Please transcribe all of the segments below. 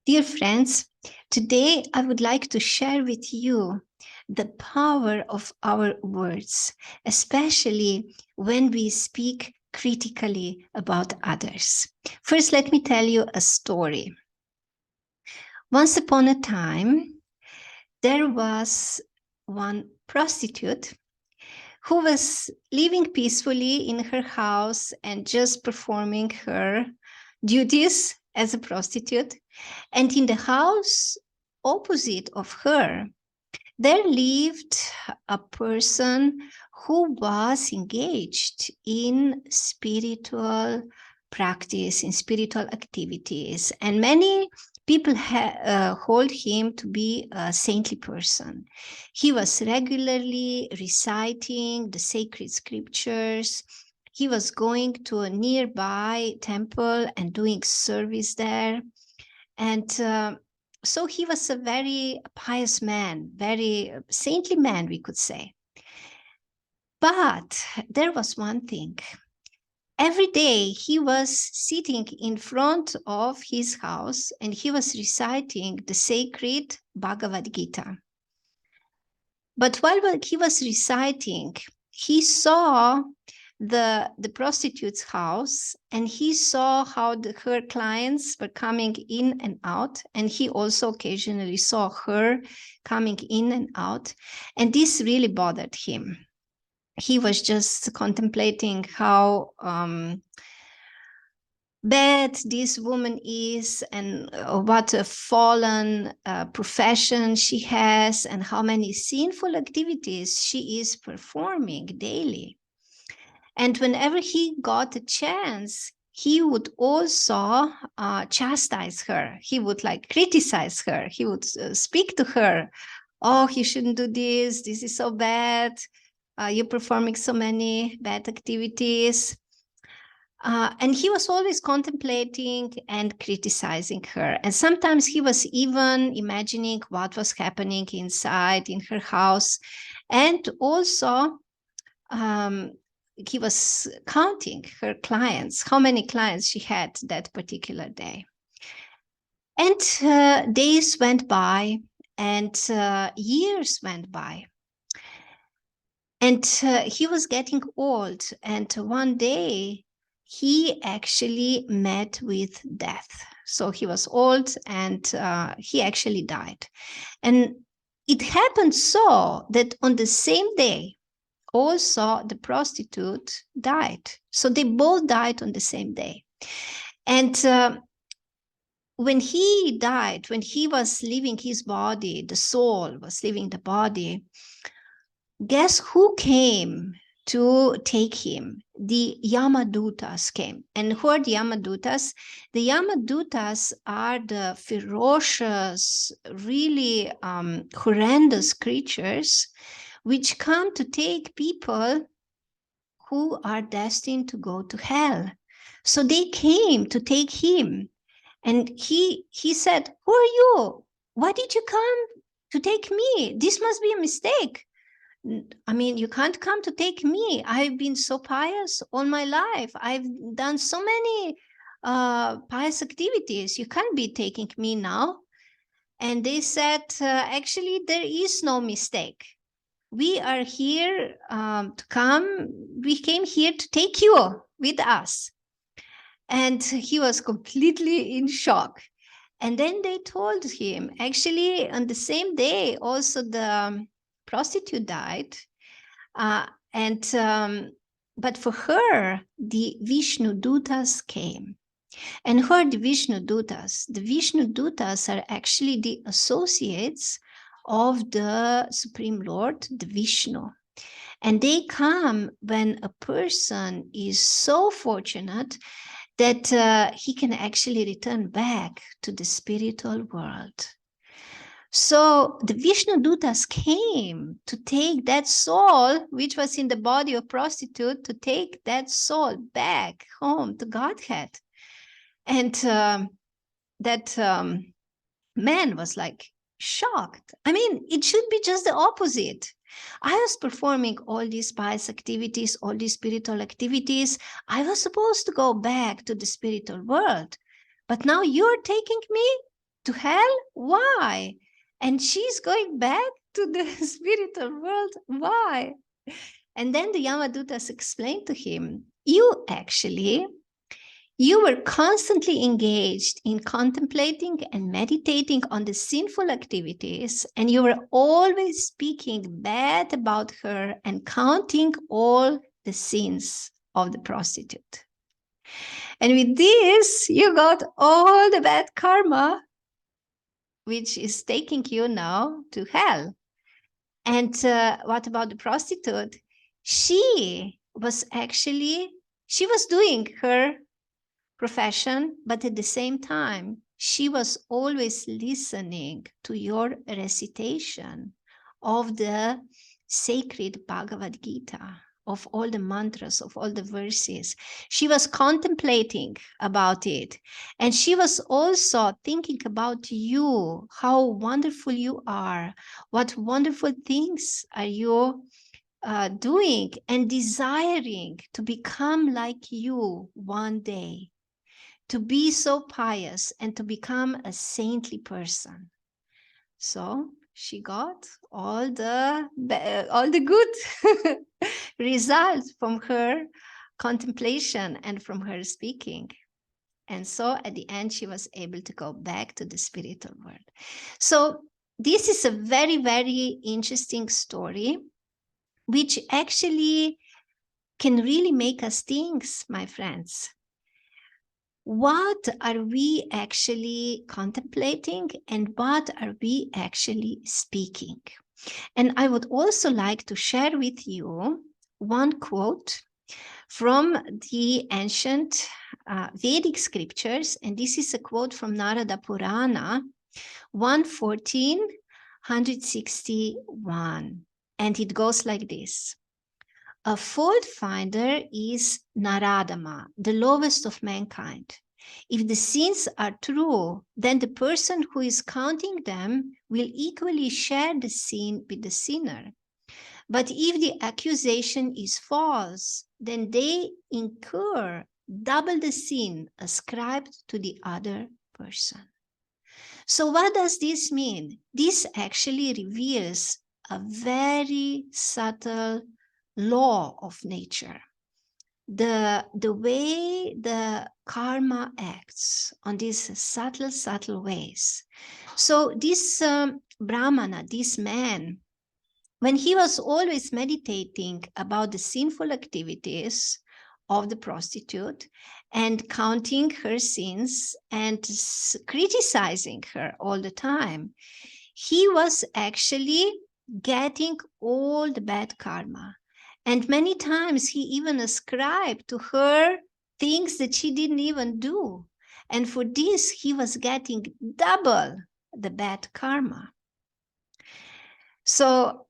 Dear friends, today I would like to share with you the power of our words, especially when we speak critically about others. First, let me tell you a story. Once upon a time, there was one prostitute who was living peacefully in her house and just performing her duties as a prostitute. And in the house opposite of her, there lived a person who was engaged in spiritual practice, in spiritual activities. And many people hold him to be a saintly person. He was regularly reciting the sacred scriptures. He was going to a nearby temple and doing service there. And so he was a very pious man, very saintly man, we could say. But there was one thing. Every day he was sitting in front of his house and he was reciting the sacred Bhagavad Gita. But while he was reciting, he saw the prostitute's house, and he saw how her clients were coming in and out, and he also occasionally saw her coming in and out, and this really bothered him. He was just contemplating how bad this woman is, and what a fallen profession she has, and how many sinful activities she is performing daily. And whenever he got a chance, he would also chastise her. He would criticize her. He would speak to her. Oh, you shouldn't do this. This is so bad. You're performing so many bad activities. And he was always contemplating and criticizing her. And sometimes he was even imagining what was happening inside in her house. And also, he was counting her clients, how many clients she had that particular day. And days went by, and years went by. And he was getting old. And one day, he actually met with death. So he was old, and he actually died. And it happened so that on the same day, also the prostitute died. So they both died on the same day. And when he died, when he was leaving his body, the soul was leaving the body, guess who came to take him? The Yamadutas came. And who are the Yamadutas? The Yamadutas are the ferocious, really horrendous creatures which come to take people who are destined to go to hell. So they came to take him. And he said, "Who are you? Why did you come to take me? This must be a mistake. I mean, you can't come to take me. I've been so pious all my life. I've done so many pious activities. You can't be taking me now." And they said, actually, there is no mistake. We are here to come. We came here to take you with us. And he was completely in shock. And then they told him, actually, on the same day, also the prostitute died. But for her, the Vishnu Dutas came. And who are the Vishnu Dutas? The Vishnu Dutas are actually the associates of the Supreme Lord, the Vishnu. And they come when a person is so fortunate that he can actually return back to the spiritual world. So the Vishnu Dutas came to take that soul, which was in the body of prostitute, to take that soul back home to Godhead. And that man was shocked. I mean, it should be just the opposite. I was performing all these pious activities, all these spiritual activities. I was supposed to go back to the spiritual world. But now you're taking me? To hell? Why? And she's going back to the spiritual world. Why? And then the Yamadutas explained to him, you were constantly engaged in contemplating and meditating on the sinful activities, and you were always speaking bad about her and counting all the sins of the prostitute. And with this, you got all the bad karma, which is taking you now to hell. And what about the prostitute? She was doing her profession, but at the same time, she was always listening to your recitation of the sacred Bhagavad Gita, of all the mantras, of all the verses. She was contemplating about it. And she was also thinking about you, how wonderful you are, what wonderful things are you doing, and desiring to become like you one day, to be so pious and to become a saintly person. So she got all the good results from her contemplation and from her speaking. And so at the end, she was able to go back to the spiritual world. So this is a very, very interesting story, which actually can really make us think, my friends. What are we actually contemplating and what are we actually speaking? And I would also like to share with you one quote from the ancient Vedic scriptures. And this is a quote from Narada Purana 114, 161. And it goes like this. A fault finder is naradhama, the lowest of mankind. If the sins are true, then the person who is counting them will equally share the sin with the sinner. But if the accusation is false, then they incur double the sin ascribed to the other person. So what does this mean? This actually reveals a very subtle law of nature. The way the karma acts on these subtle ways. So this Brahmana, this man, when he was always meditating about the sinful activities of the prostitute and counting her sins and criticizing her all the time, he was actually getting all the bad karma. And many times he even ascribed to her things that she didn't even do. And for this, he was getting double the bad karma. So,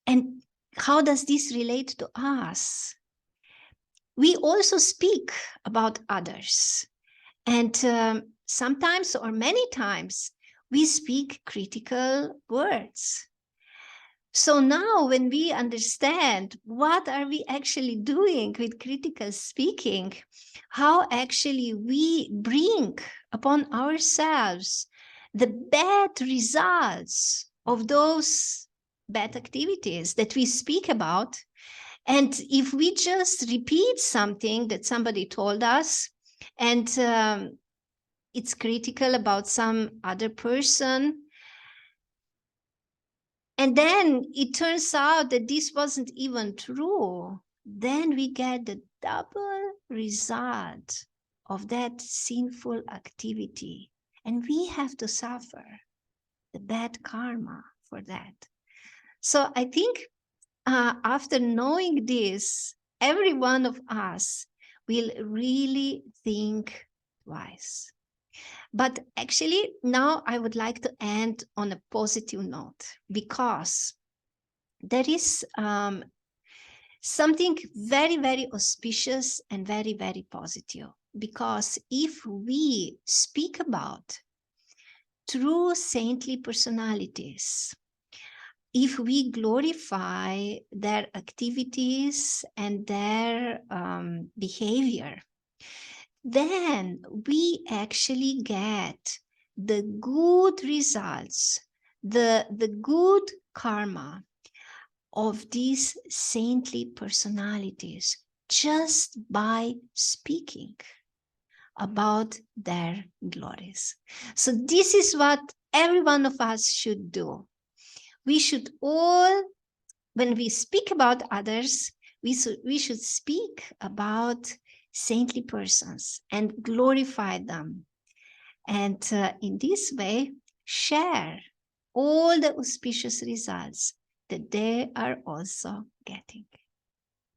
and how does this relate to us? We also speak about others. And sometimes or many times, we speak critical words. So now when we understand what are we actually doing with critical speaking, how actually we bring upon ourselves the bad results of those bad activities that we speak about. And if we just repeat something that somebody told us and it's critical about some other person, and then it turns out that this wasn't even true, then we get the double result of that sinful activity. And we have to suffer the bad karma for that. So I think after knowing this, every one of us will really think twice. But actually, now I would like to end on a positive note, because there is something very, very auspicious and very, very positive. Because if we speak about true saintly personalities, if we glorify their activities and their behavior, then we actually get the good results, the good karma of these saintly personalities just by speaking about their glories. So this is what every one of us should do. We should all, when we speak about others, we should speak about saintly persons and glorify them. And in this way, share all the auspicious results that they are also getting.